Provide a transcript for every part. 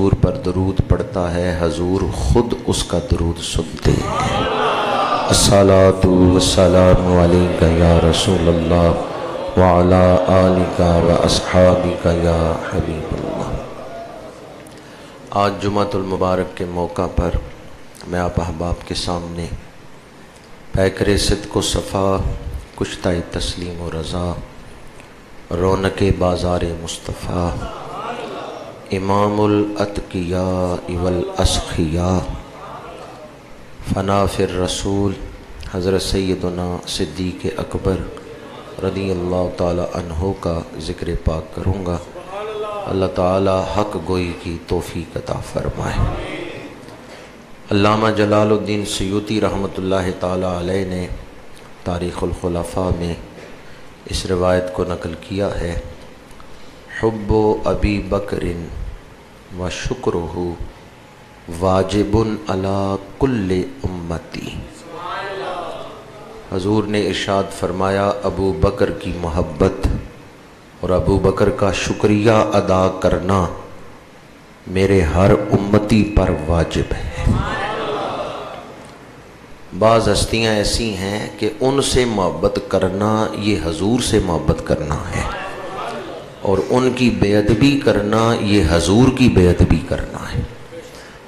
حضور پر درود پڑھتا ہے حضور خود اس کا درود سنتے ہیں۔ الصلاۃ والسلام علیک یا رسول اللہ وعلی آلک واصحابک یا حبیب اللہ۔ آج جمعۃ المبارک کے موقع پر میں آپ احباب کے سامنے پیکر صدق و صفا، کشتہ تسلیم و رضا، رونق بازار مصطفیٰ، امام الاتقیاء والاسخیاء، فناء الرسول حضرت سیدنا صدیق اکبر رضی اللہ تعالی عنہ کا ذکر پاک کروں گا۔ اللہ تعالی حق گوئی کی توفیق عطا فرمائے۔ علامہ جلال الدین سیوطی رحمۃ اللہ تعالی علیہ نے تاریخ الخلفاء میں اس روایت کو نقل کیا ہے، حب ابی بکر و شکرہ واجب علی کل امتی۔ حضور نے ارشاد فرمایا ابو بکر کی محبت اور ابو بکر کا شکریہ ادا کرنا میرے ہر امتی پر واجب ہے۔ بعض ہستیاں ایسی ہیں کہ ان سے محبت کرنا یہ حضور سے محبت کرنا ہے، اور ان کی بے ادبی کرنا یہ حضور کی بے ادبی کرنا ہے۔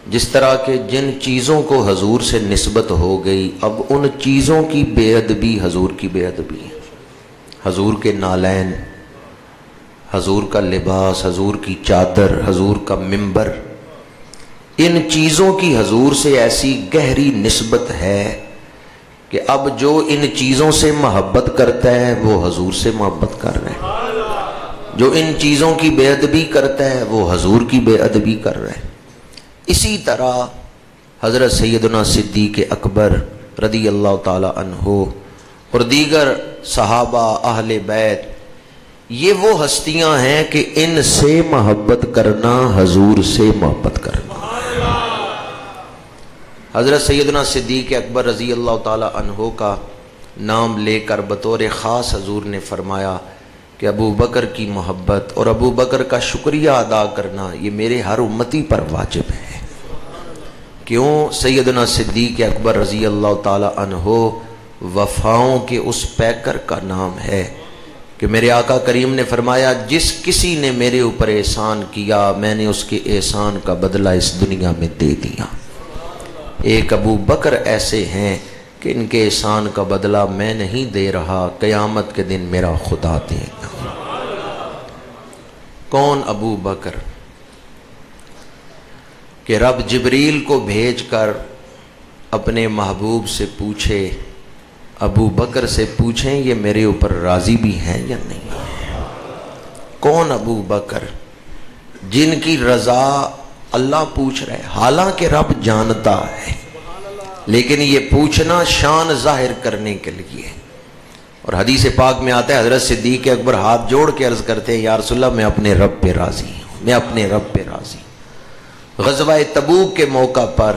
جس طرح کہ جن چیزوں کو حضور سے نسبت ہو گئی، اب ان چیزوں کی بے ادبی حضور کی بے ادبی ہے۔ حضور کے نالین، حضور کا لباس، حضور کی چادر، حضور کا منبر، ان چیزوں کی حضور سے ایسی گہری نسبت ہے کہ اب جو ان چیزوں سے محبت کرتا ہے وہ حضور سے محبت کر رہا ہے، جو ان چیزوں کی بے ادبی کرتا ہے وہ حضور کی بے ادبی کر رہا ہے۔ اسی طرح حضرت سیدنا صدیق اکبر رضی اللہ تعالی عنہ اور دیگر صحابہ اہل بیت، یہ وہ ہستیاں ہیں کہ ان سے محبت کرنا حضور سے محبت کرنا۔ حضرت سیدنا صدیق اکبر رضی اللہ تعالی عنہ کا نام لے کر بطور خاص حضور نے فرمایا کہ ابو بکر کی محبت اور ابو بکر کا شکریہ ادا کرنا یہ میرے ہر امتی پر واجب ہے۔ کیوں؟ سیدنا صدیق اکبر رضی اللہ تعالی عنہ وفاؤں کے اس پیکر کا نام ہے کہ میرے آقا کریم نے فرمایا جس کسی نے میرے اوپر احسان کیا میں نے اس کے احسان کا بدلہ اس دنیا میں دے دیا۔ ایک ابو بکر ایسے ہیں کہ ان کے احسان کا بدلہ میں نہیں دے رہا، قیامت کے دن میرا خدا دے گا۔ کون ابو بکر؟ کہ رب جبریل کو بھیج کر اپنے محبوب سے پوچھے، ابو بکر سے پوچھیں یہ میرے اوپر راضی بھی ہیں یا نہیں۔ کون ابو بکر؟ جن کی رضا اللہ پوچھ رہے، حالانکہ رب جانتا ہے، لیکن یہ پوچھنا شان ظاہر کرنے کے لیے۔ اور حدیث پاک میں آتا ہے حضرت صدیق اکبر ہاتھ جوڑ کے عرض کرتے ہیں یا رسول اللہ میں اپنے رب پہ راضی ہوں، میں اپنے رب پہ راضی ہوں۔ غزوہ تبوک کے موقع پر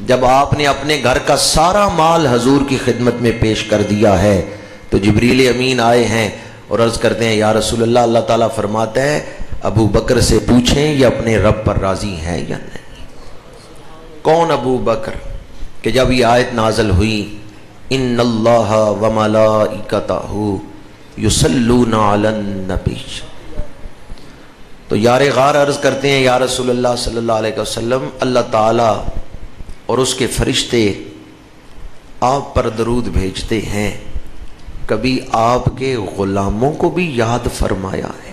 جب آپ نے اپنے گھر کا سارا مال حضور کی خدمت میں پیش کر دیا ہے تو جبریل امین آئے ہیں اور عرض کرتے ہیں یا رسول اللہ، اللہ تعالیٰ فرماتا ہے ابو بکر سے پوچھیں یہ اپنے رب پر راضی ہیں یا نہیں۔ کون ابو بکر؟ کہ جب یہ آیت نازل ہوئی ان اللہ وملائکتہ یصلون علی النبی، تو یار غار عرض کرتے ہیں یا رسول اللہ صلی اللہ علیہ وسلم، اللہ تعالیٰ اور اس کے فرشتے آپ پر درود بھیجتے ہیں، کبھی آپ کے غلاموں کو بھی یاد فرمایا ہے؟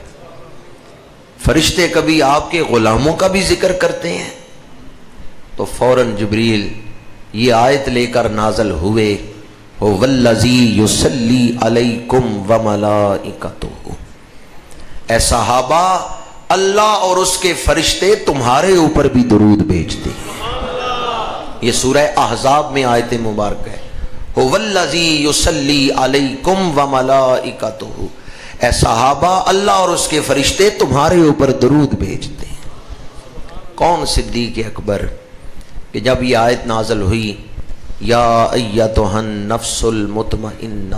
فرشتے کبھی آپ کے غلاموں کا بھی ذکر کرتے ہیں؟ تو فوراً جبریل یہ آیت لے کر نازل ہوئے هو الذی یصلی علیکم وملائکتہ، اے صحابہ اللہ اور اس کے فرشتے تمہارے اوپر بھی درود بھیجتے ہیں۔ یہ سورہ احزاب میں آیت مبارک ہے، هو الذی یصلی علیکم وملائکتہ، اے صحابہ اللہ اور اس کے فرشتے تمہارے اوپر درود بھیجتے ہیں۔ کون؟ صدیق اکبر۔ کہ جب یہ آیت نازل ہوئی یا ایتھا النفس المطمئنہ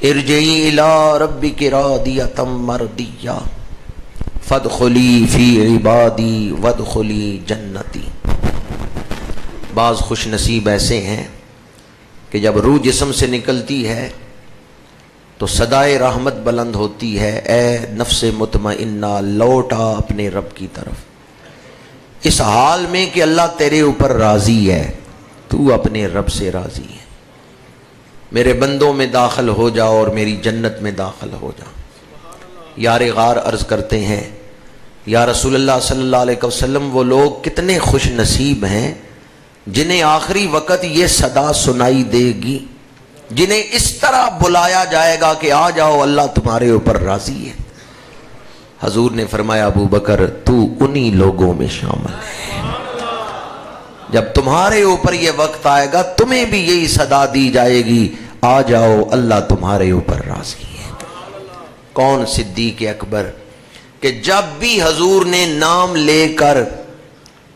ارجعی الی ربک راضیۃ مرضیہ فادخلی فی عبادی وادخلی جنتی۔ بعض خوش نصیب ایسے ہیں کہ جب روح جسم سے نکلتی ہے تو صدائے رحمت بلند ہوتی ہے، اے نفس مطمئنہ لوٹا اپنے رب کی طرف، اس حال میں کہ اللہ تیرے اوپر راضی ہے، تو اپنے رب سے راضی ہے، میرے بندوں میں داخل ہو جاؤ اور میری جنت میں داخل ہو جاؤ۔ یار غار عرض کرتے ہیں، یا رسول اللہ صلی اللہ علیہ وسلم، وہ لوگ کتنے خوش نصیب ہیں جنہیں آخری وقت یہ صدا سنائی دے گی، جنہیں اس طرح بلایا جائے گا کہ آ جاؤ اللہ تمہارے اوپر راضی ہے۔ حضور نے فرمایا ابو بکر تو انہی لوگوں میں شامل ہے، جب تمہارے اوپر یہ وقت آئے گا تمہیں بھی یہی صدا دی جائے گی، آ جاؤ اللہ تمہارے اوپر راضی ہے۔ کون صدیق اکبر کہ جب بھی حضور نے نام لے کر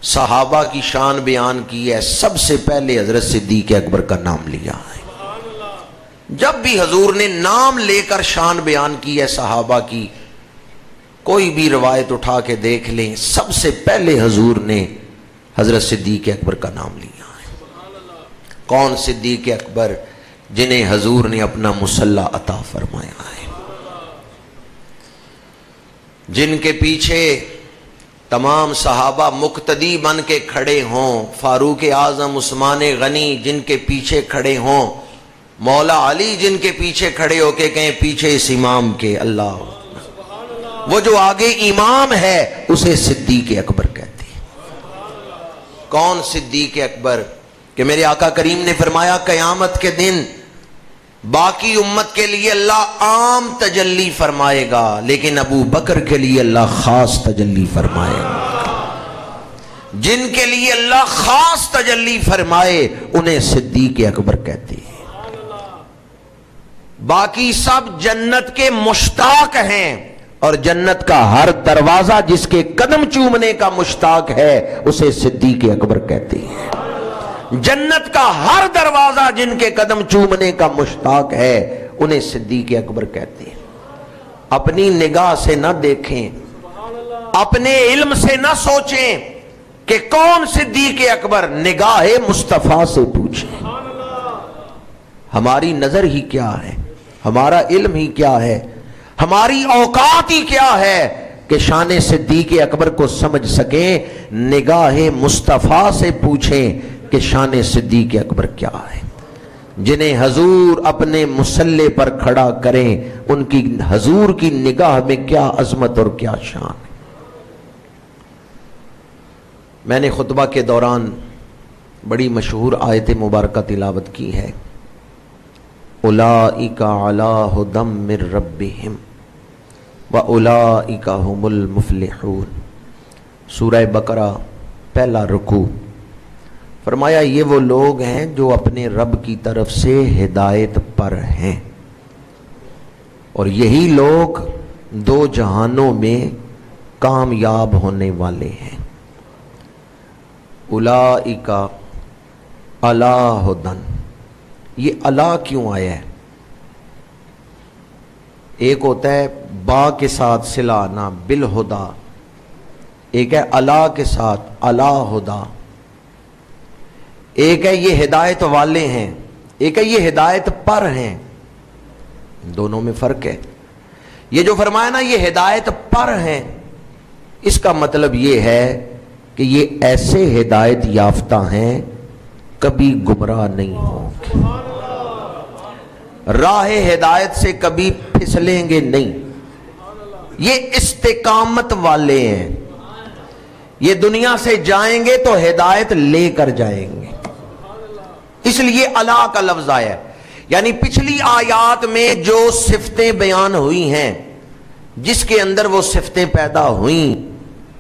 صحابہ کی شان بیان کی ہے، سب سے پہلے حضرت صدیق اکبر کا نام لیا ہے۔ جب بھی حضور نے نام لے کر شان بیان کی ہے صحابہ کی، کوئی بھی روایت اٹھا کے دیکھ لیں، سب سے پہلے حضور نے حضرت صدیق اکبر کا نام لیا ہے۔ کون صدیق اکبر جنہیں حضور نے اپنا مصلی عطا فرمایا ہے، جن کے پیچھے تمام صحابہ مقتدی بن کے کھڑے ہوں، فاروق اعظم عثمان غنی جن کے پیچھے کھڑے ہوں، مولا علی جن کے پیچھے کھڑے ہو کے کہیں پیچھے اس امام کے، اللہ وہ جو آگے امام ہے اسے صدیق اکبر کہتے ہیں۔ کون صدیق اکبر کہ میرے آقا کریم نے فرمایا قیامت کے دن باقی امت کے لیے اللہ عام تجلی فرمائے گا، لیکن ابو بکر کے لیے اللہ خاص تجلی فرمائے گا۔ جن کے لیے اللہ خاص تجلی فرمائے انہیں صدیق اکبر کہتے ہیں۔ باقی سب جنت کے مشتاق ہیں، اور جنت کا ہر دروازہ جس کے قدم چومنے کا مشتاق ہے اسے صدیق اکبر کہتے ہیں۔ جنت کا ہر دروازہ جن کے قدم چومنے کا مشتاق ہے انہیں صدیق اکبر کہتے ہیں۔ اپنی نگاہ سے نہ دیکھیں، اپنے علم سے نہ سوچیں کہ کون صدیق اکبر، نگاہ مصطفیٰ سے پوچھیں۔ ہماری نظر ہی کیا ہے، ہمارا علم ہی کیا ہے، ہماری اوقات ہی کیا ہے کہ شان صدیق اکبر کو سمجھ سکیں؟ نگاہ مصطفیٰ سے پوچھیں کہ شان صدیق اکبر کیا ہے۔ جنہیں حضور اپنے مصلی پر کھڑا کریں ان کی حضور کی نگاہ میں کیا عظمت اور کیا شان ہے۔ میں نے خطبہ کے دوران بڑی مشہور آیت مبارکہ تلاوت کی ہے، اولئک علی ھدی من ربہم واولئک ھم المفلحون، سورہ بقرہ پہلا رکوع۔ فرمایا یہ وہ لوگ ہیں جو اپنے رب کی طرف سے ہدایت پر ہیں، اور یہی لوگ دو جہانوں میں کامیاب ہونے والے ہیں۔ اولئک علی ھدی، یہ اللہ کیوں آیا ہے؟ ایک ہوتا ہے با کے ساتھ صلہ نا بالہدا، ایک ہے اللہ کے ساتھ اللہ ہدا، ایک ہے یہ ہدایت والے ہیں، ایک ہے یہ ہدایت پر ہیں، دونوں میں فرق ہے۔ یہ جو فرمایا نا یہ ہدایت پر ہیں، اس کا مطلب یہ ہے کہ یہ ایسے ہدایت یافتہ ہیں کبھی گمراہ نہیں ہوں گے، راہ ہدایت سے کبھی پھسلیں گے نہیں، یہ استقامت والے ہیں، یہ دنیا سے جائیں گے تو ہدایت لے کر جائیں گے، اس لیے اللہ کا لفظ آیا ہے۔ یعنی پچھلی آیات میں جو صفتیں بیان ہوئی ہیں، جس کے اندر وہ صفتیں پیدا ہوئیں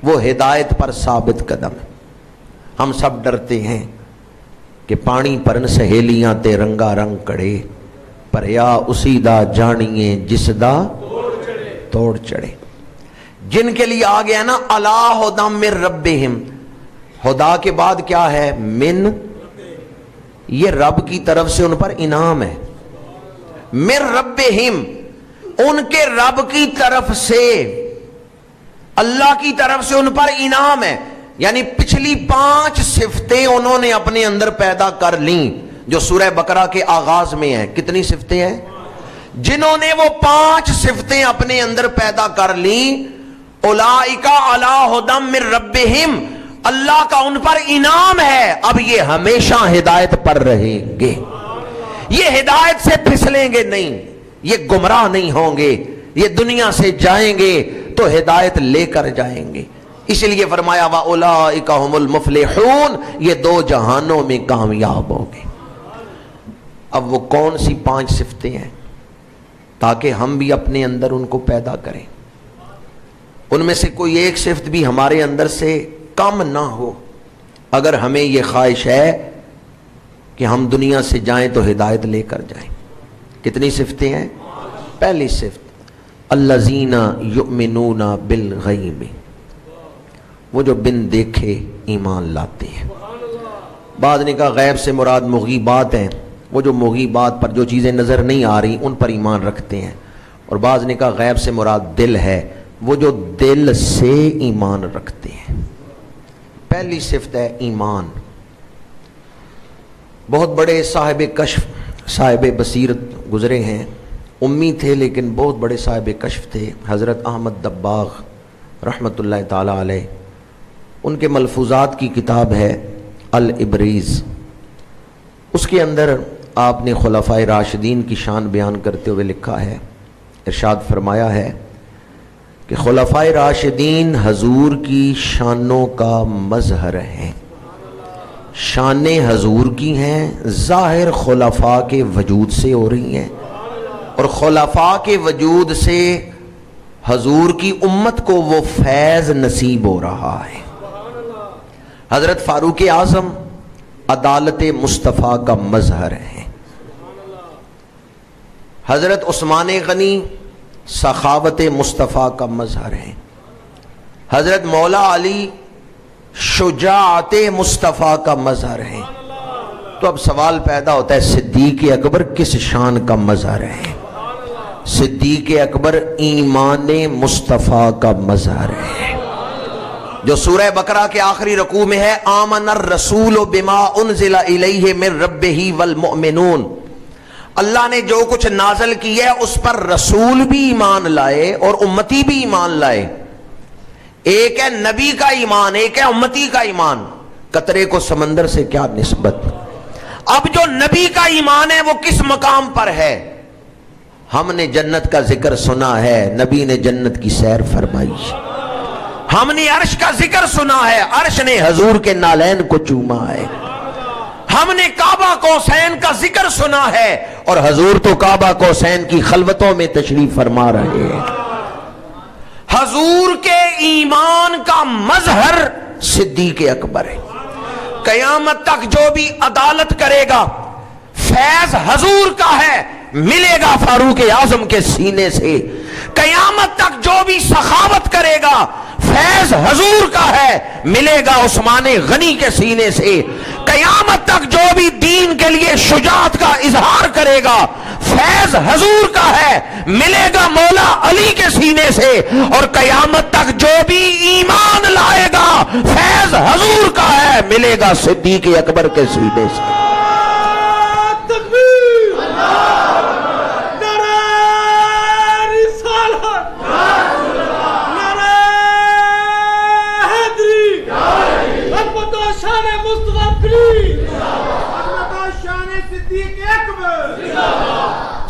وہ ہدایت پر ثابت قدم ہے۔ ہم سب ڈرتے ہیں کہ پانی پرن سہیلیاں تے رنگا رنگ کڑے، پریا اسی دا جانیے جس دا توڑ چڑھے۔ جن کے لیے آ گیا نا الا ھدی من ربہم، خدا کے بعد کیا ہے؟ من، یہ رب کی طرف سے ان پر انعام ہے۔ من ربہم، ان کے رب کی طرف سے اللہ کی طرف سے ان پر انعام ہے. یعنی پچھلی 5 صفتیں انہوں نے اپنے اندر پیدا کر لیں جو سورہ بقرہ کے آغاز میں ہیں. کتنی صفتیں ہیں؟ جنہوں نے وہ 5 صفتیں اپنے اندر پیدا کر لیں، اولئک علی ھدی من ربہم، اللہ کا ان پر انعام ہے، اب یہ ہمیشہ ہدایت پر رہیں گے. یہ ہدایت سے پھسلیں گے نہیں، یہ گمراہ نہیں ہوں گے، یہ دنیا سے جائیں گے تو ہدایت لے کر جائیں گے. اس لیے فرمایا وَأُولَئِكَ هُمُ الْمُفْلِحُونَ، یہ 2 جہانوں میں کامیاب ہوں گے. اب وہ کون سی 5 صفتیں ہیں تاکہ ہم بھی اپنے اندر ان کو پیدا کریں. ان میں سے کوئی ایک صفت بھی ہمارے اندر سے کم نہ ہو. اگر ہمیں یہ خواہش ہے کہ ہم دنیا سے جائیں تو ہدایت لے کر جائیں. کتنی صفتیں ہیں؟ پہلی صفت الذین یؤمنون بالغیب، وہ جو بن دیکھے ایمان لاتے ہیں. بعض نے کہا غیب سے مراد مغیبات ہیں، وہ جو مغیبات پر جو چیزیں نظر نہیں آ رہی ان پر ایمان رکھتے ہیں. اور بعض نے کہا غیب سے مراد دل ہے، وہ جو دل سے ایمان رکھتے ہیں. پہلی صفت ہے ایمان. بہت بڑے صاحب کشف، صاحب بصیرت گزرے ہیں، امی تھے لیکن بہت بڑے صاحب کشف تھے، حضرت احمد دباغ رحمۃ اللہ تعالی علیہ. ان کے ملفوظات کی کتاب ہے الابریز. اس کے اندر آپ نے خلفائے راشدین کی شان بیان کرتے ہوئے لکھا ہے، ارشاد فرمایا ہے کہ خلفائے راشدین حضور کی شانوں کا مظہر ہیں. شانیں حضور کی ہیں، ظاہر خلفاء کے وجود سے ہو رہی ہیں، اور خلفاء کے وجود سے حضور کی امت کو وہ فیض نصیب ہو رہا ہے. حضرت فاروق اعظم عدالت مصطفیٰ کا مظہر ہے. حضرت عثمان غنی سخاوت مصطفیٰ کا مظہر ہے. حضرت مولا علی شجاعت مصطفیٰ کا مظہر ہے. تو اب سوال پیدا ہوتا ہے صدیق اکبر کس شان کا مظہر ہے؟ صدیق اکبر ایمان مصطفیٰ کا مظہر ہے، جو سورہ بقرہ کے آخری رکوع میں ہے آمن الرسول بما انزل الیہ من ربہ والمؤمنون. اللہ نے جو کچھ نازل کی ہے اس پر رسول بھی ایمان لائے اور امتی بھی ایمان لائے. ایک ہے نبی کا ایمان، ایک ہے امتی کا ایمان. قطرے کو سمندر سے کیا نسبت. اب جو نبی کا ایمان ہے وہ کس مقام پر ہے؟ ہم نے جنت کا ذکر سنا ہے، نبی نے جنت کی سیر فرمائی. ہم نے عرش کا ذکر سنا ہے، عرش نے حضور کے نالین کو چوما ہے. ہم نے کعبہ قوسین کا ذکر سنا ہے اور حضور تو کعبہ قوسین کی خلوتوں میں تشریف فرما رہے ہیں. حضور کے ایمان کا مظہر صدیق اکبر ہے. قیامت تک جو بھی عدالت کرے گا فیض حضور کا ہے، ملے گا فاروق اعظم کے سینے سے. قیامت تک جو بھی سخاوت کرے گا فیض حضور کا ہے، ملے گا عثمان غنی کے سینے سے. قیامت تک جو بھی دین کے لیے شجاعت کا اظہار کرے گا فیض حضور کا ہے، ملے گا مولا علی کے سینے سے. اور قیامت تک جو بھی ایمان لائے گا فیض حضور کا ہے، ملے گا صدیق اکبر کے سینے سے.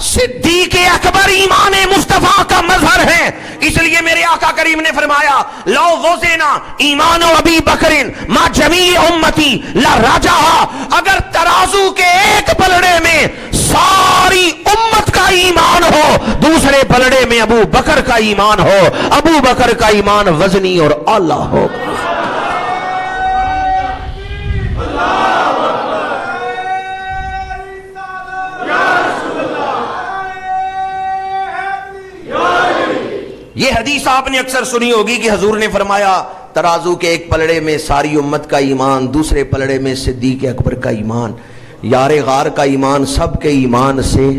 صدیق اکبر ایمان مصطفیٰ کا مظہر ہے. اس لیے میرے آقا کریم نے فرمایا لو وزنا ایمان ابی بکر ما جمیع امتی لا رجعا. اگر ترازو کے ایک پلڑے میں ساری امت کا ایمان ہو، دوسرے پلڑے میں ابو بکر کا ایمان ہو، ابو بکر کا ایمان وزنی اور اعلیٰ ہوگا. یہ حدیث آپ نے اکثر سنی ہوگی کہ حضور نے فرمایا ترازو کے ایک پلڑے میں ساری امت کا ایمان، دوسرے پلڑے میں صدیق اکبر کا ایمان. یار غار کا ایمان سب کے ایمان سے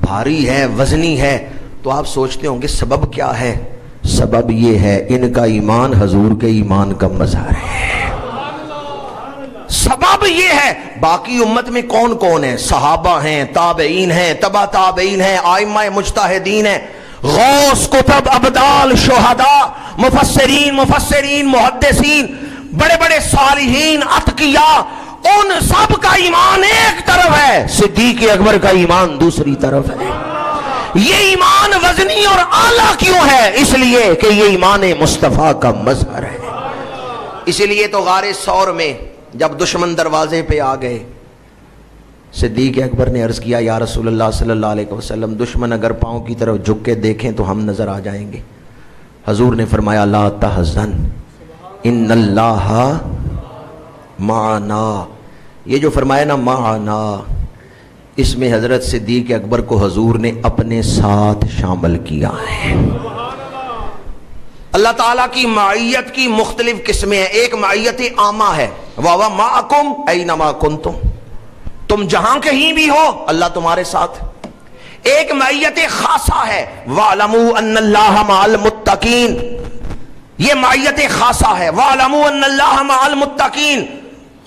بھاری ہے، وزنی ہے. تو آپ سوچتے ہوں گے سبب کیا ہے؟ سبب یہ ہے ان کا ایمان حضور کے ایمان کا مظہر ہے، سبب یہ ہے۔ باقی امت میں کون کون ہیں؟ صحابہ ہیں، تابعین ہیں، تبع تابعین ہیں، ائمہ مجتہدین ہیں، غوث، کتب، ابدال، شہداء، مفسرین، محدثین، بڑے بڑے صالحین، اتقیاء، ان سب کا ایمان ایک طرف ہے، صدیق اکبر کا ایمان دوسری طرف ہے۔ یہ ایمان وزنی اور اعلیٰ کیوں ہے؟ اس لیے کہ یہ ایمان مصطفیٰ کا مظہر ہے۔ اسی لیے تو غار ثور میں جب دشمن دروازے پہ آ گئے، صدیق اکبر نے عرض کیا یا رسول اللہ صلی اللہ علیہ وسلم، دشمن اگر پاؤں کی طرف جھک کے دیکھیں تو ہم نظر آ جائیں گے۔ حضور نے فرمایا لا تحزن ان اللہ معنا۔ یہ جو فرمایا نا معنا، اس میں حضرت صدیق اکبر کو حضور نے اپنے ساتھ شامل کیا ہے۔ اللہ تعالیٰ کی معیت کی مختلف قسمیں ہیں۔ ایک معیت عامہ ہے، وَهُوَ مَعَكُمْ أَيْنَمَا كُنْتُمْ، تم جہاں کہیں بھی ہو اللہ تمہارے ساتھ۔ ایک معیت خاصہ ہے، وَاعْلَمُوا أَنَّ اللَّهَ مَعَ الْمُتَّقِينَ، یہ معیت خاصہ ہے، وَاعْلَمُوا أَنَّ اللَّهَ مَعَ الْمُتَّقِينَ۔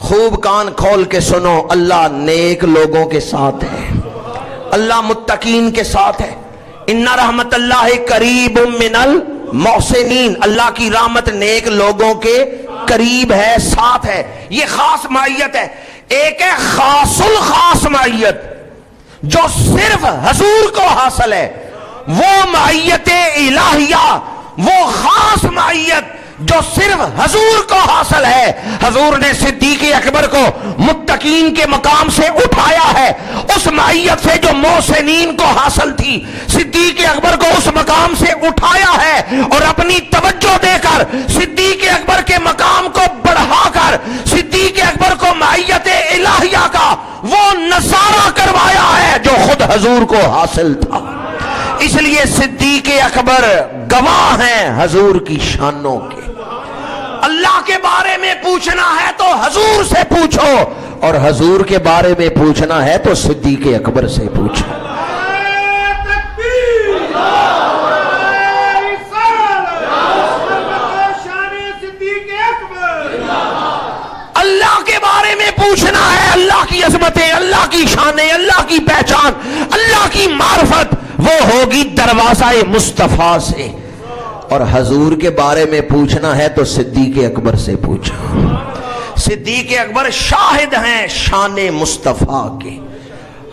خوب کان کھول کے سنو، اللہ نیک لوگوں کے ساتھ ہے، اللہ متقین کے ساتھ ہے۔ ان رحمت اللہ قریب من المحسنین، اللہ کی رحمت نیک لوگوں کے قریب ہے، ساتھ ہے۔ یہ خاص معیت ہے۔ ایک ہے خاص الخاص معیت جو صرف حضور کو حاصل ہے، وہ معیت الہیہ، وہ خاص معیت جو صرف حضور کو حاصل ہے۔ حضور نے صدیق اکبر کو متقین کے مقام سے اٹھایا ہے، اس معیت سے جو محسنین کو حاصل تھی، صدیق اکبر کو اس مقام سے اٹھایا ہے، اور اپنی توجہ دے کر صدیق اکبر کے مقام کو بڑھا کر صدیق اکبر کو معیت الہیہ کا وہ نظارہ کروایا ہے جو خود حضور کو حاصل تھا۔ اس لیے صدیق اکبر گواہ ہیں حضور کی شانوں کے۔ اللہ کے بارے میں پوچھنا ہے تو حضور سے پوچھو، اور حضور کے بارے میں پوچھنا ہے تو صدیق اکبر سے پوچھو۔ اللہ کے بارے میں پوچھنا ہے، اللہ کی عظمتیں، اللہ کی شانیں، اللہ کی پہچان، اللہ کی معرفت، وہ ہوگی دروازہ مصطفیٰ سے۔ اور حضور کے بارے میں پوچھنا ہے تو صدیق اکبر سے پوچھو۔ صدیق اکبر شاہد ہیں شان مصطفیٰ کے۔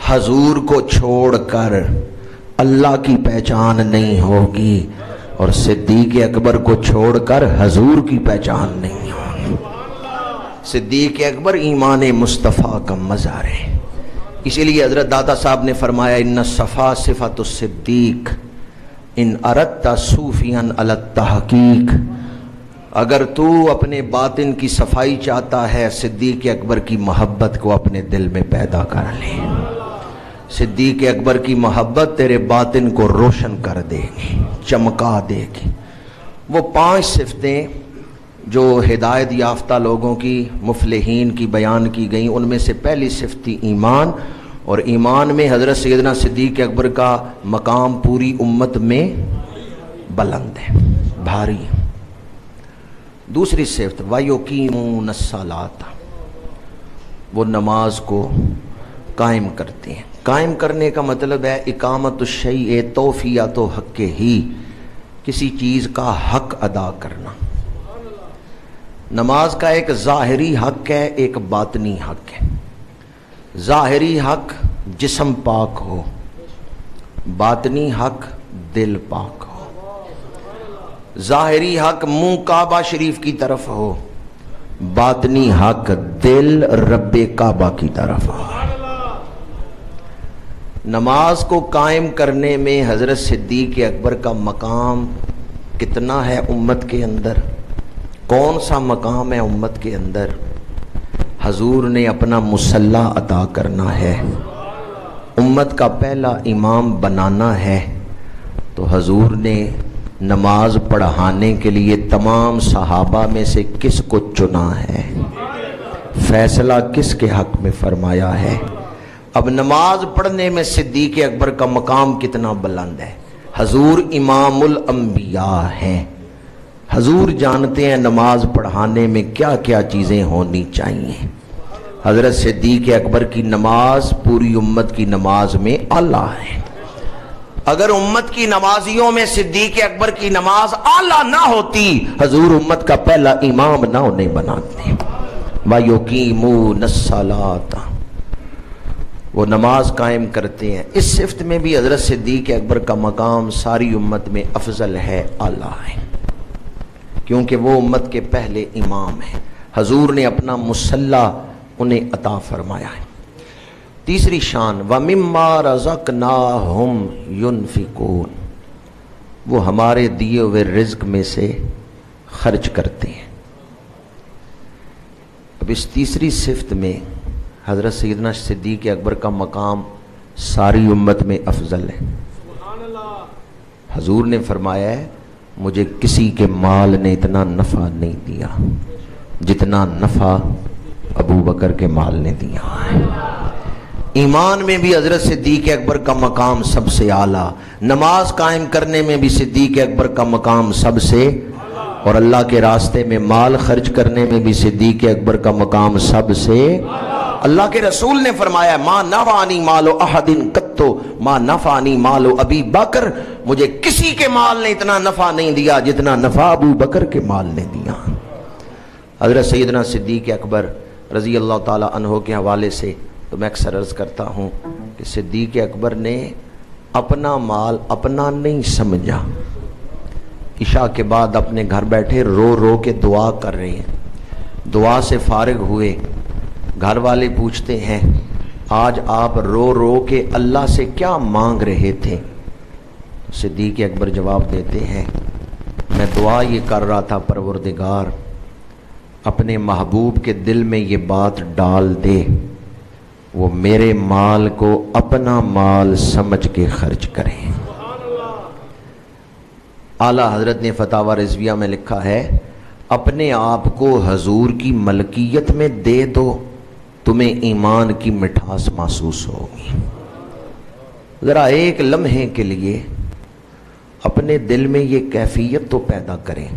حضور کو چھوڑ کر اللہ کی پہچان نہیں ہوگی، اور صدیق اکبر کو چھوڑ کر حضور کی پہچان نہیں ہوگی۔ صدیق اکبر ایمان مصطفیٰ کا مظہر ہے۔ اسی لیے حضرت داتا صاحب نے فرمایا ان الصفا صفت الصدیق ان اردت صوفیاً علی التحقیق، اگر تو اپنے باطن کی صفائی چاہتا ہے صدیق اکبر کی محبت کو اپنے دل میں پیدا کر لے۔ صدیق اکبر کی محبت تیرے باطن کو روشن کر دے گی، چمکا دے گی۔ وہ 5 صفتیں جو ہدایت یافتہ لوگوں کی، مفلحین کی بیان کی گئیں، ان میں سے پہلی صفت تھی ایمان، اور ایمان میں حضرت سیدنا صدیق اکبر کا مقام پوری امت میں بلند ہے، بھاری۔ دوسری صفت وَيُقِيمُونَ الصَّلَاةَ، وہ نماز کو قائم کرتے ہیں۔ قائم کرنے کا مطلب ہے اقامت الشیء توفیۃ حق ہی، کسی چیز کا حق ادا کرنا۔ نماز کا ایک ظاہری حق ہے، ایک باطنی حق ہے۔ ظاہری حق جسم پاک ہو، باطنی حق دل پاک ہو۔ ظاہری حق منہ کعبہ شریف کی طرف ہو، باطنی حق دل رب کعبہ کی طرف ہو۔ نماز کو قائم کرنے میں حضرت صدیق اکبر کا مقام کتنا ہے امت کے اندر؟ کون سا مقام ہے امت کے اندر؟ حضور نے اپنا مصلی عطا کرنا ہے، امت کا پہلا امام بنانا ہے، تو حضور نے نماز پڑھانے کے لیے تمام صحابہ میں سے کس کو چنا ہے؟ فیصلہ کس کے حق میں فرمایا ہے؟ اب نماز پڑھنے میں صدیق اکبر کا مقام کتنا بلند ہے؟ حضور امام الانبیاء ہیں، حضور جانتے ہیں نماز پڑھانے میں کیا کیا چیزیں ہونی چاہیے۔ حضرت صدیق اکبر کی نماز پوری امت کی نماز میں اعلیٰ ہے۔ اگر امت کی نمازیوں میں صدیق اکبر کی نماز اعلیٰ نہ ہوتی، حضور امت کا پہلا امام نہ انہیں بناتے۔ وَيُقِيمُونَ الصَّلَاةَ، وہ نماز قائم کرتے ہیں۔ اس صفت میں بھی حضرت صدیق اکبر کا مقام ساری امت میں افضل ہے، اعلیٰ ہے، کیونکہ وہ امت کے پہلے امام ہیں۔ حضور نے اپنا مصلی انہیں عطا فرمایا ہے۔ تیسری شان وَمِمَّا رَزَقْنَاهُمْ يُنْفِقُونَ، وہ ہمارے دیے ہوئے رزق میں سے خرچ کرتے ہیں۔ اب اس تیسری صفت میں حضرت سیدنا صدیق اکبر کا مقام ساری امت میں افضل ہے۔ حضور نے فرمایا ہے مجھے کسی کے مال نے اتنا نفع نہیں دیا جتنا نفع ابو بکر کے مال نے دیا ہے۔ ایمان میں بھی حضرت صدیق اکبر کا مقام سب سے اعلیٰ، نماز قائم کرنے میں بھی صدیق اکبر کا مقام سب سے، اور اللہ کے راستے میں مال خرچ کرنے میں بھی صدیق اکبر کا مقام سب سے۔ اللہ کے رسول نے فرمایا ما نفعنی مال احد قط ما نفعنی مال ابی بکر، مجھے کسی کے مال نے اتنا نفع نہیں دیا جتنا نفع ابو بکر کے مال نے دیا۔ حضرت سیدنا صدیق اکبر رضی اللہ تعالی عنہ کے حوالے سے تو میں اکثر عرض کرتا ہوں کہ صدیق اکبر نے اپنا مال اپنا نہیں سمجھا۔ عشاء کے بعد اپنے گھر بیٹھے رو رو کے دعا کر رہے ہیں، دعا سے فارغ ہوئے، گھر والے پوچھتے ہیں آج آپ رو رو کے اللہ سے کیا مانگ رہے تھے؟ صدیق اکبر جواب دیتے ہیں میں دعا یہ کر رہا تھا پروردگار اپنے محبوب کے دل میں یہ بات ڈال دے وہ میرے مال کو اپنا مال سمجھ کے خرچ کریں۔ اعلیٰ حضرت نے فتاوی رضویہ میں لکھا ہے اپنے آپ کو حضور کی ملکیت میں دے دو تمہیں ایمان کی مٹھاس محسوس ہوگی۔ ذرا ایک لمحے کے لیے اپنے دل میں یہ کیفیت تو پیدا کریں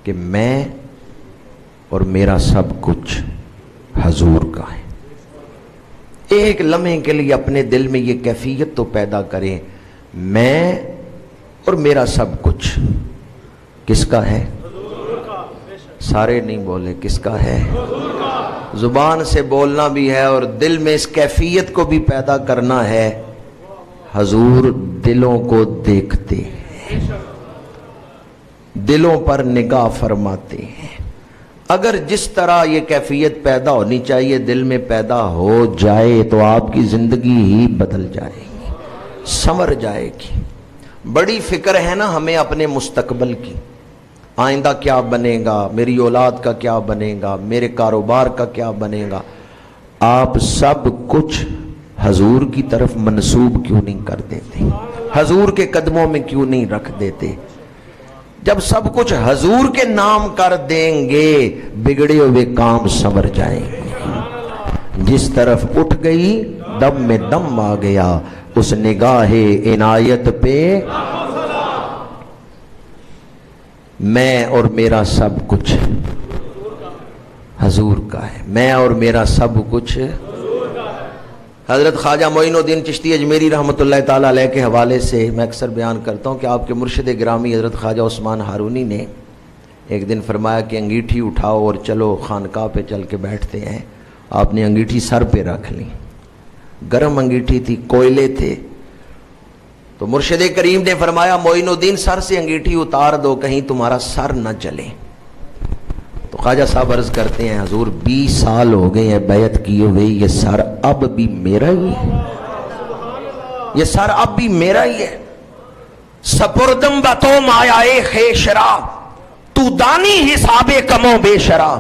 کہ میں اور میرا سب کچھ حضور کا ہے۔ ایک لمحے کے لیے اپنے دل میں یہ کیفیت تو پیدا کریں میں اور میرا سب کچھ کس کا ہے؟ سارے نہیں بولے کس کا ہے؟ زبان سے بولنا بھی ہے اور دل میں اس کیفیت کو بھی پیدا کرنا ہے حضور دلوں کو دیکھتے ہیں، دلوں پر نگاہ فرماتے ہیں۔ اگر جس طرح یہ کیفیت پیدا ہونی چاہیے دل میں پیدا ہو جائے تو آپ کی زندگی ہی بدل جائے گی، سنور جائے گی۔ بڑی فکر ہے نا ہمیں اپنے مستقبل کی، آئندہ کیا بنے گا، میری اولاد کا کیا بنے گا، میرے کاروبار کا کیا بنے گا۔ آپ سب کچھ حضور کی طرف منسوب کیوں نہیں کر دیتے؟ حضور کے قدموں میں کیوں نہیں رکھ دیتے؟ جب سب کچھ حضور کے نام کر دیں گے بگڑے ہوئے کام سنور جائیں گے۔ جس طرف اٹھ گئی دم میں دم آ گیا، اس نگاہ عنایت پہ میں اور میرا سب کچھ حضور کا ہے، میں اور میرا سب کچھ۔ حضرت خواجہ معین الدین چشتی اجمیری رحمۃ اللہ تعالیٰ علیہ کے حوالے سے میں اکثر بیان کرتا ہوں کہ آپ کے مرشد گرامی حضرت خواجہ عثمان ہارونی نے ایک دن فرمایا کہ انگیٹھی اٹھاؤ اور چلو خانقاہ پہ چل کے بیٹھتے ہیں۔ آپ نے انگیٹھی سر پہ رکھ لی، گرم انگیٹھی تھی، کوئلے تھے، تو مرشد کریم نے فرمایا معین الدین سر سے انگیٹھی اتار دو کہیں تمہارا سر نہ جلے۔ تو خواجہ صاحب عرض کرتے ہیں حضور 20 سال ہو گئے ہیں بیعت کیے ہوئے، یہ سر اب بھی میرا ہی ہے، یہ سر اب بھی میرا ہی ہے۔ سپردم بتو مایائے خیشرا تو دانی حساب کمو بے شرا،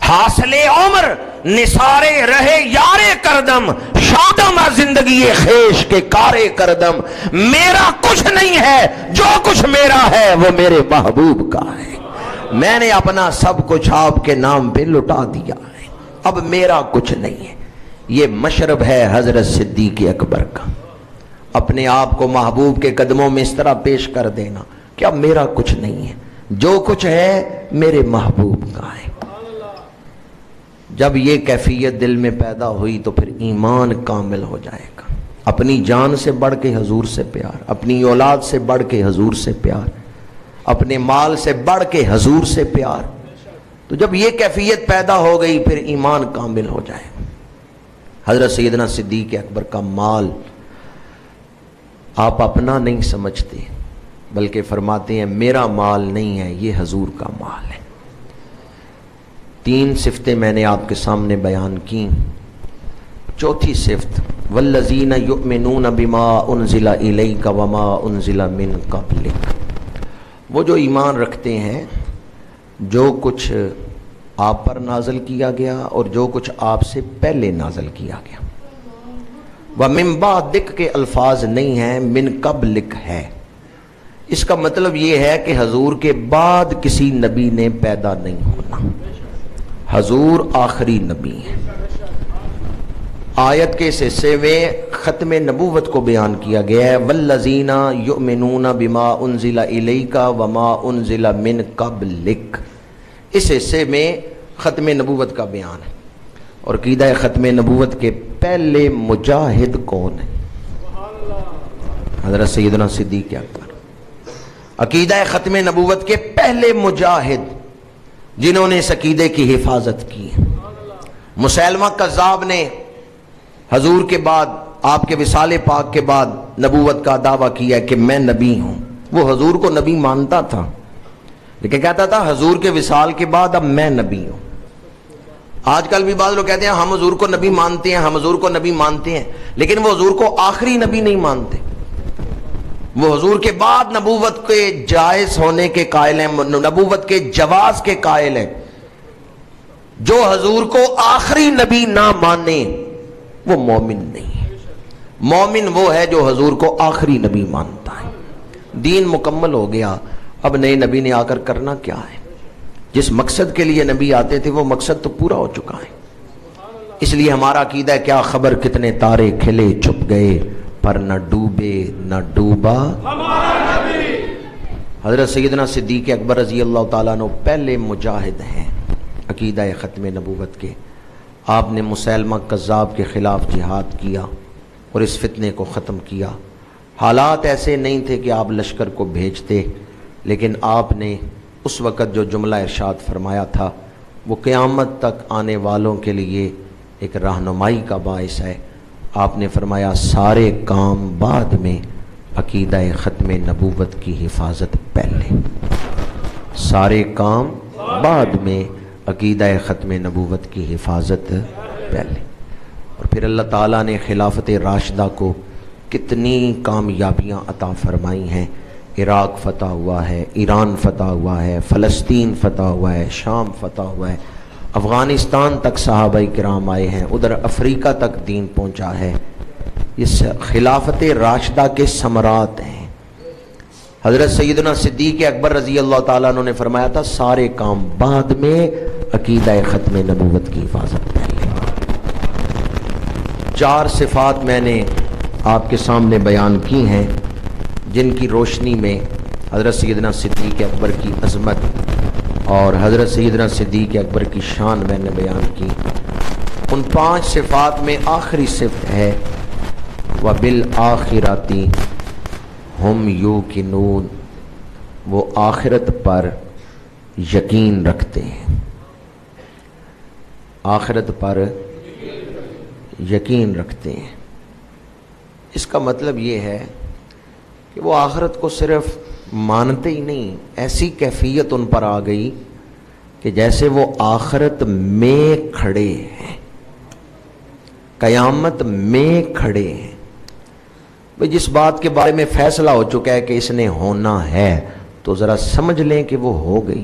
حاصل عمر نثارے رہے یارے کردم، شادم زندگی خیش کے کارے کردم۔ میرا کچھ نہیں ہے، جو کچھ میرا ہے وہ میرے محبوب کا ہے۔ میں نے اپنا سب کچھ آپ کے نام پہ لٹا دیا ہے، اب میرا کچھ نہیں ہے۔ یہ مشرب ہے حضرت صدیق اکبر کا، اپنے آپ کو محبوب کے قدموں میں اس طرح پیش کر دینا، کیا میرا کچھ نہیں ہے، جو کچھ ہے میرے محبوب کا ہے۔ جب یہ کیفیت دل میں پیدا ہوئی تو پھر ایمان کامل ہو جائے گا۔ اپنی جان سے بڑھ کے حضور سے پیار، اپنی اولاد سے بڑھ کے حضور سے پیار، اپنے مال سے بڑھ کے حضور سے پیار۔ تو جب یہ کیفیت پیدا ہو گئی پھر ایمان کامل ہو جائے گا۔ حضرت سیدنا صدیق اکبر کا مال آپ اپنا نہیں سمجھتے، بلکہ فرماتے ہیں میرا مال نہیں ہے، یہ حضور کا مال ہے۔ 3 صفتیں میں نے آپ کے سامنے بیان کی۔ چوتھی صفت والذین یؤمنون بما انزل الیک وما انزل من قبلک، وہ جو ایمان رکھتے ہیں جو کچھ آپ پر نازل کیا گیا اور جو کچھ آپ سے پہلے نازل کیا گیا۔ وَمِن بَعْدِک کے الفاظ نہیں ہیں، من قبلک ہے۔ اس کا مطلب یہ ہے کہ حضور کے بعد کسی نبی نے پیدا نہیں ہونا، حضور آخری نبی ہیں۔ آیت کے اس حصے میں ختم نبوت کو بیان کیا گیا ہے، والذین یؤمنون بما انزل الیک وما انزل من قبلک۔ اس حصے میں ختم نبوت کا بیان ہے، اور عقیدہ ختم نبوت کے پہلے مجاہد کون ہے؟ حضرت سیدنا صدیق اکبر۔ عقیدہ ختم نبوت کے پہلے مجاہد جنہوں نے اس عقیدے کی حفاظت کی۔ مسیلمہ کذاب نے حضور کے بعد، آپ کے وصال پاک کے بعد نبوت کا دعویٰ کیا کہ میں نبی ہوں۔ وہ حضور کو نبی مانتا تھا، لیکن کہتا تھا حضور کے وصال کے بعد اب میں نبی ہوں۔ آج کل بھی بعض لوگ کہتے ہیں ہم حضور کو نبی مانتے ہیں، ہم حضور کو نبی مانتے ہیں، لیکن وہ حضور کو آخری نبی نہیں مانتے۔ وہ حضور کے بعد نبوت کے جائز ہونے کے قائل ہیں، نبوت کے جواز کے قائل ہیں۔ جو حضور کو آخری نبی نہ مانے وہ مومن نہیں ہے۔ مومن وہ ہے جو حضور کو آخری نبی مانتا ہے۔ دین مکمل ہو گیا، اب نئے نبی نے آ کر کرنا کیا ہے؟ جس مقصد کے لیے نبی آتے تھے وہ مقصد تو پورا ہو چکا ہے۔ اس لیے ہمارا عقیدہ ہے کیا خبر کتنے تارے کھلے چھپ گئے، پر نہ ڈوبے نہ ڈوبا ہمارا نبی۔ حضرت سیدنا صدیق اکبر رضی اللہ تعالیٰ عنہ پہلے مجاہد ہیں عقیدہ ختم نبوت کے۔ آپ نے مسیلمہ کذاب کے خلاف جہاد کیا اور اس فتنے کو ختم کیا۔ حالات ایسے نہیں تھے کہ آپ لشکر کو بھیجتے، لیکن آپ نے اس وقت جو جملہ ارشاد فرمایا تھا وہ قیامت تک آنے والوں کے لیے ایک رہنمائی کا باعث ہے۔ آپ نے فرمایا سارے کام بعد میں، عقیدہ ختم نبوت کی حفاظت پہلے۔ سارے کام بعد میں، عقیدہ ختم نبوت کی حفاظت پہلے۔ اور پھر اللہ تعالیٰ نے خلافت راشدہ کو کتنی کامیابیاں عطا فرمائی ہیں۔ عراق فتح ہوا ہے، ایران فتح ہوا ہے، فلسطین فتح ہوا ہے، شام فتح ہوا ہے، افغانستان تک صحابہ کرام آئے ہیں، ادھر افریقہ تک دین پہنچا ہے۔ یہ خلافت راشدہ کے ثمرات ہیں۔ حضرت سیدنا صدیق اکبر رضی اللہ تعالیٰ عنہ نے فرمایا تھا سارے کام بعد میں، عقیدہ ختم نبوت کی حفاظت پہلے۔ 4 صفات میں نے آپ کے سامنے بیان کی ہیں جن کی روشنی میں حضرت سیدنا صدیق اکبر کی عظمت اور حضرت سیدنا صدیق اکبر کی شان میں نے بیان کی۔ ان 5 صفات میں آخری صفت ہے وَبِالْآخِرَةِ ہم یوقنون، وہ آخرت پر یقین رکھتے ہیں۔ آخرت پر یقین رکھتے ہیں، اس کا مطلب یہ ہے کہ وہ آخرت کو صرف مانتے ہی نہیں، ایسی کیفیت ان پر آ گئی کہ جیسے وہ آخرت میں کھڑے ہیں، قیامت میں کھڑے ہیں۔ جس بات کے بارے میں فیصلہ ہو چکا ہے کہ اس نے ہونا ہے تو ذرا سمجھ لیں کہ وہ ہو گئی۔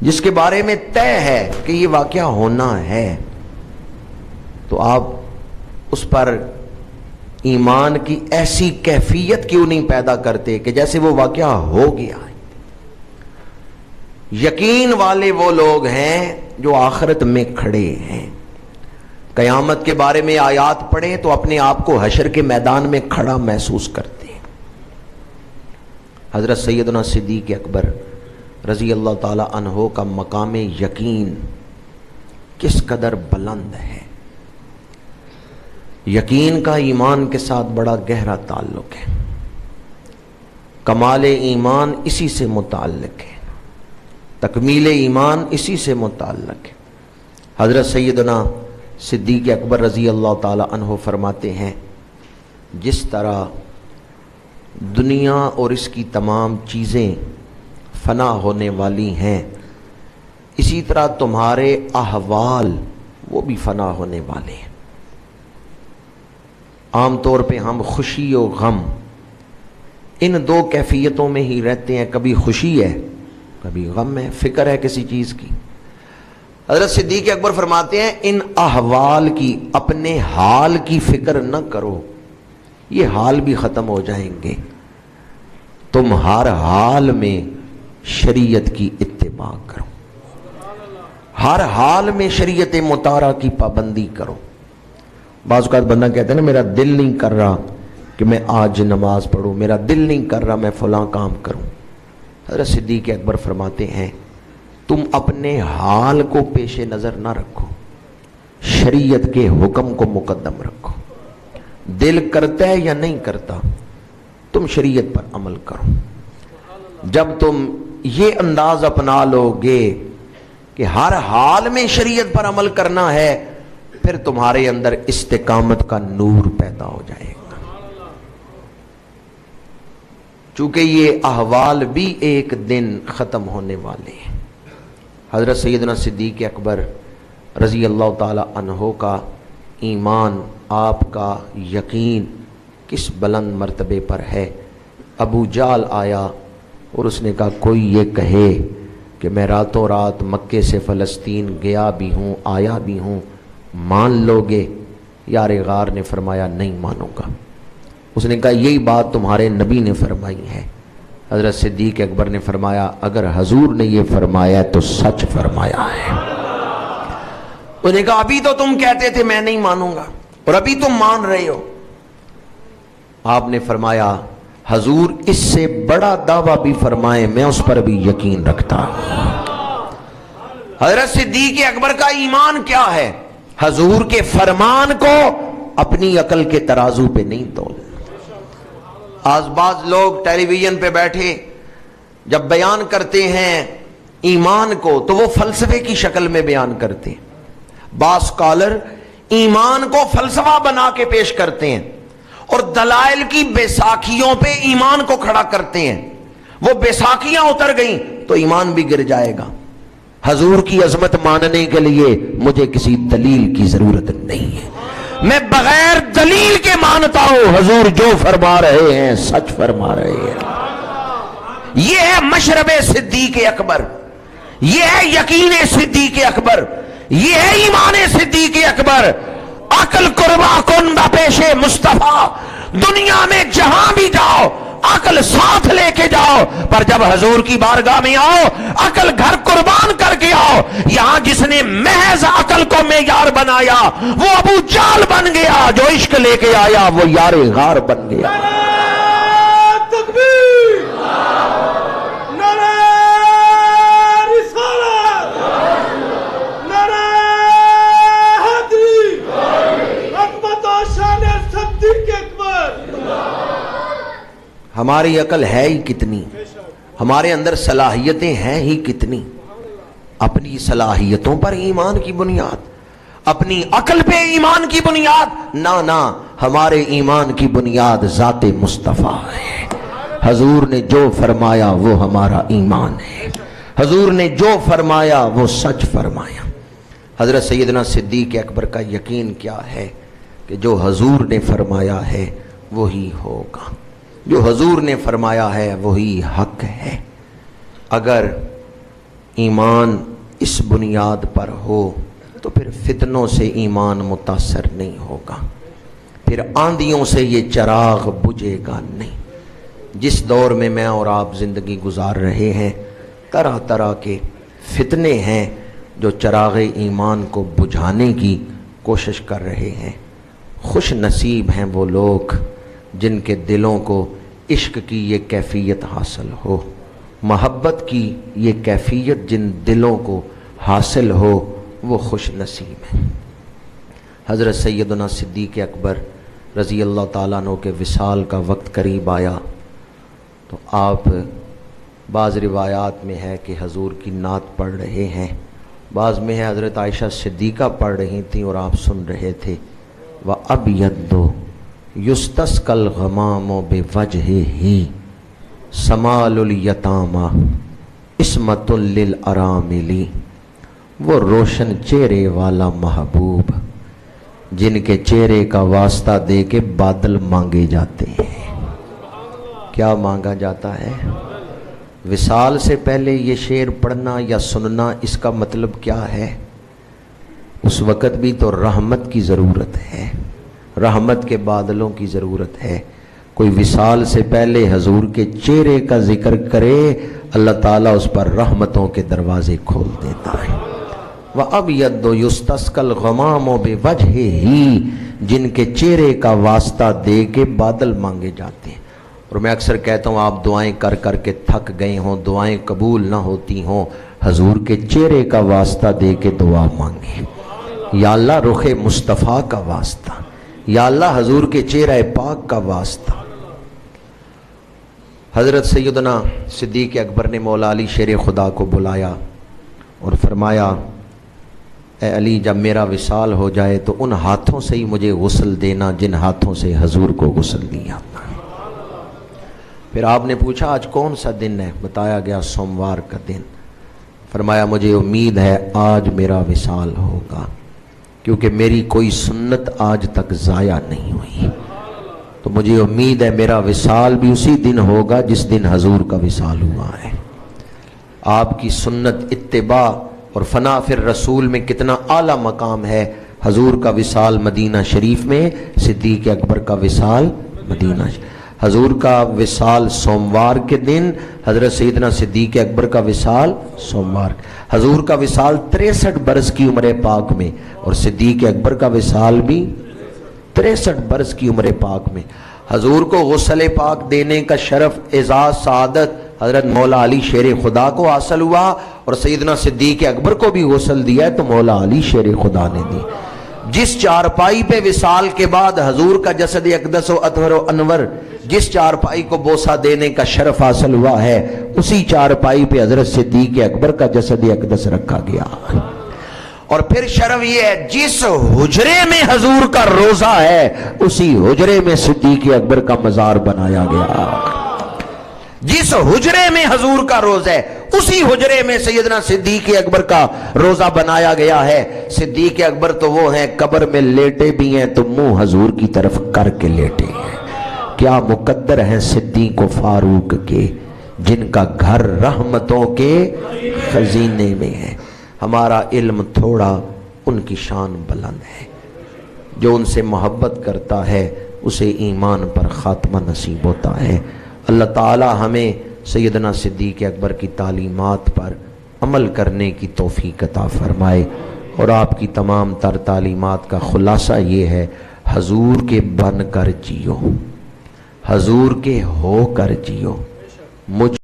جس کے بارے میں طے ہے کہ یہ واقعہ ہونا ہے تو آپ اس پر ایمان کی ایسی کیفیت کیوں نہیں پیدا کرتے کہ جیسے وہ واقعہ ہو گیا ہے۔ یقین والے وہ لوگ ہیں جو آخرت میں کھڑے ہیں، قیامت کے بارے میں آیات پڑھیں تو اپنے آپ کو حشر کے میدان میں کھڑا محسوس کرتے ہیں۔ حضرت سیدنا صدیق اکبر رضی اللہ تعالی عنہ کا مقام یقین کس قدر بلند ہے۔ یقین کا ایمان کے ساتھ بڑا گہرا تعلق ہے، کمال ایمان اسی سے متعلق ہے، تکمیل ایمان اسی سے متعلق ہے۔ حضرت سیدنا صدیق اکبر رضی اللہ تعالی عنہ فرماتے ہیں، جس طرح دنیا اور اس کی تمام چیزیں فنا ہونے والی ہیں، اسی طرح تمہارے احوال وہ بھی فنا ہونے والے ہیں۔ عام طور پہ ہم خوشی و غم ان دو کیفیتوں میں ہی رہتے ہیں، کبھی خوشی ہے کبھی غم ہے، فکر ہے کسی چیز کی۔ حضرت صدیق اکبر فرماتے ہیں، ان احوال کی، اپنے حال کی فکر نہ کرو، یہ حال بھی ختم ہو جائیں گے، تم ہر حال میں شریعت کی اتباع کرو، ہر حال میں شریعت مطہرہ کی پابندی کرو۔ بعض اوقات بندہ کہتا ہے نا، میرا دل نہیں کر رہا کہ میں آج نماز پڑھوں، میرا دل نہیں کر رہا میں فلاں کام کروں۔ حضرت صدیق اکبر فرماتے ہیں، تم اپنے حال کو پیش نظر نہ رکھو، شریعت کے حکم کو مقدم رکھو۔ دل کرتا ہے یا نہیں کرتا، تم شریعت پر عمل کرو۔ جب تم یہ انداز اپنا لو گے کہ ہر حال میں شریعت پر عمل کرنا ہے، پھر تمہارے اندر استقامت کا نور پیدا ہو جائے گا۔ چونکہ یہ احوال بھی ایک دن ختم ہونے والے ہیں۔ حضرت سیدنا صدیق اکبر رضی اللہ تعالی عنہ کا ایمان، آپ کا یقین کس بلند مرتبے پر ہے۔ ابو جہل آیا اور اس نے کہا، کوئی یہ کہے کہ میں راتوں رات مکے سے فلسطین گیا بھی ہوں آیا بھی ہوں، مان لو گے؟ یار غار نے فرمایا، نہیں مانوں گا۔ اس نے کہا، یہی بات تمہارے نبی نے فرمائی ہے۔ حضرت صدیق اکبر نے فرمایا، اگر حضور نے یہ فرمایا تو سچ فرمایا ہے۔ اس نے کہا، ابھی تو تم کہتے تھے میں نہیں مانوں گا اور ابھی تم مان رہے ہو۔ آپ نے فرمایا، حضور اس سے بڑا دعویٰ بھی فرمائے، میں اس پر بھی یقین رکھتا ہوں۔ حضرت صدیق اکبر کا ایمان کیا ہے؟ حضور کے فرمان کو اپنی عقل کے ترازو پہ نہیں تول۔ آج بعض لوگ ٹیلی ویژن پہ بیٹھے جب بیان کرتے ہیں ایمان کو تو وہ فلسفے کی شکل میں بیان کرتے ہیں۔ بعض اسکالر ایمان کو فلسفہ بنا کے پیش کرتے ہیں اور دلائل کی بیساکھیوں پہ ایمان کو کھڑا کرتے ہیں۔ وہ بیساکھیاں اتر گئیں تو ایمان بھی گر جائے گا۔ حضور کی عظمت ماننے کے لیے مجھے کسی دلیل کی ضرورت نہیں ہے، میں بغیر دلیل کے مانتا ہوں، حضور جو فرما رہے ہیں سچ فرما رہے ہیں۔ یہ ہے مشرب صدیق اکبر، یہ ہے یقین صدیق اکبر، یہ ہے ایمان صدیق اکبر۔ عقل قربا کن پیش مصطفیٰ، دنیا میں جہاں بھی جاؤ عقل ساتھ لے کے جاؤ، پر جب حضور کی بارگاہ میں آؤ عقل گھر قربان کر کے آؤ۔ یہاں جس نے محض عقل کو معیار بنایا وہ ابو جہل بن گیا، جو عشق لے کے آیا وہ یار غار بن گیا۔ ہماری عقل ہے ہی کتنی، ہمارے اندر صلاحیتیں ہیں ہی کتنی۔ اپنی صلاحیتوں پر ایمان کی بنیاد، اپنی عقل پہ ایمان کی بنیاد نہ، ہمارے ایمان کی بنیاد ذات مصطفیٰ ہے۔ حضور نے جو فرمایا وہ ہمارا ایمان ہے، حضور نے جو فرمایا وہ سچ فرمایا۔ حضرت سیدنا صدیق اکبر کا یقین کیا ہے کہ جو حضور نے فرمایا ہے وہی ہوگا، جو حضور نے فرمایا ہے وہی حق ہے۔ اگر ایمان اس بنیاد پر ہو تو پھر فتنوں سے ایمان متاثر نہیں ہوگا، پھر آندھیوں سے یہ چراغ بجھے گا نہیں۔ جس دور میں میں اور آپ زندگی گزار رہے ہیں، طرح طرح کے فتنے ہیں جو چراغ ایمان کو بجھانے کی کوشش کر رہے ہیں۔ خوش نصیب ہیں وہ لوگ جن کے دلوں کو عشق کی یہ کیفیت حاصل ہو، محبت کی یہ کیفیت جن دلوں کو حاصل ہو، وہ خوش نصیب ہیں۔ حضرت سیدنا صدیق اکبر رضی اللہ تعالیٰ عنہ کے وصال کا وقت قریب آیا تو آپ، بعض روایات میں ہے کہ حضور کی نعت پڑھ رہے ہیں، بعض میں ہے حضرت عائشہ صدیقہ پڑھ رہی تھیں اور آپ سن رہے تھے۔ وَأَبْيَضُّ يُسْتَسْقَى الْغَمَامُ بِوَجْهِهِ سَمَالُ الْيَتَامَى عِصْمَةٌ لِلْأَرَامِلِ، وہ روشن چہرے والا محبوب جن کے چہرے کا واسطہ دے کے بادل مانگے جاتے ہیں۔ کیا مانگا جاتا ہے؟ وصال سے پہلے یہ شعر پڑھنا یا سننا، اس کا مطلب کیا ہے؟ اس وقت بھی تو رحمت کی ضرورت ہے، رحمت کے بادلوں کی ضرورت ہے۔ کوئی وصال سے پہلے حضور کے چہرے کا ذکر کرے، اللہ تعالیٰ اس پر رحمتوں کے دروازے کھول دیتا ہے۔ وَأَبْيَضُّ يُسْتَسْقَى الْغَمَامُ بِوَجْهِهِ، جن کے چہرے کا واسطہ دے کے بادل مانگے جاتے ہیں۔ اور میں اکثر کہتا ہوں، آپ دعائیں کر کر کے تھک گئے ہوں، دعائیں قبول نہ ہوتی ہوں، حضور کے چہرے کا واسطہ دے کے دعا مانگیں۔ یا اللہ رخ مصطفیٰ کا واسطہ، یا اللہ حضور کے چہرہ پاک کا واسطہ۔ حضرت سیدنا صدیق اکبر نے مولا علی شیر خدا کو بلایا اور فرمایا، اے علی، جب میرا وصال ہو جائے تو ان ہاتھوں سے ہی مجھے غسل دینا جن ہاتھوں سے حضور کو غسل دیا۔ پھر آپ نے پوچھا آج کون سا دن ہے؟ بتایا گیا سوموار کا دن۔ فرمایا مجھے امید ہے آج میرا وصال ہوگا، کیونکہ میری کوئی سنت آج تک ضائع نہیں ہوئی، تو مجھے امید ہے میرا وصال بھی اسی دن ہوگا جس دن حضور کا وصال ہوا ہے۔ آپ کی سنت، اتباع اور فنا فی الرسول میں کتنا اعلیٰ مقام ہے۔ حضور کا وصال مدینہ شریف میں، صدیق اکبر کا وصال مدینہ شریف۔ حضور کا وصال سوموار کے دن، حضرت سیدنا صدیق اکبر کا وصال سوموار۔ حضور کا وصال 63 برس کی عمر پاک میں، اور صدیق اکبر کا وصال بھی 63 برس کی عمر پاک میں۔ حضور کو غسل پاک دینے کا شرف، اعزاز، سعادت حضرت مولا علی شیر خدا کو حاصل ہوا، اور سیدنا صدیق اکبر کو بھی غسل دیا ہے تو مولا علی شیر خدا نے دی۔ جس چارپائی پہ وصال کے بعد حضور کا جسد اقدس و اطہر و انور، جس چارپائی کو بوسہ دینے کا شرف حاصل ہوا ہے، اسی چارپائی پہ حضرت صدیق اکبر کا جسد اقدس رکھا گیا۔ اور پھر شرف یہ ہے، جس حجرے میں حضور کا روزہ ہے اسی حجرے میں صدیق اکبر کا مزار بنایا گیا۔ جس حجرے میں حضور کا روزہ ہے اسی حجرے میں سیدنا صدیق اکبر کا روزہ بنایا گیا ہے۔ صدیق اکبر تو وہ ہیں قبر میں لیٹے بھی ہیں تو منہ حضور کی طرف کر کے لیٹے ہیں۔ کیا مقدر ہیں صدیق و فاروق کے، جن کا گھر رحمتوں کے خزینے میں ہے۔ ہمارا علم تھوڑا، ان کی شان بلند ہے۔ جو ان سے محبت کرتا ہے اسے ایمان پر خاتمہ نصیب ہوتا ہے۔ اللہ تعالی ہمیں سیدنا صدیق اکبر کی تعلیمات پر عمل کرنے کی توفیق عطا فرمائے، اور آپ کی تمام تر تعلیمات کا خلاصہ یہ ہے، حضور کے بن کر جیو، حضور کے ہو کر جیو۔ مجھ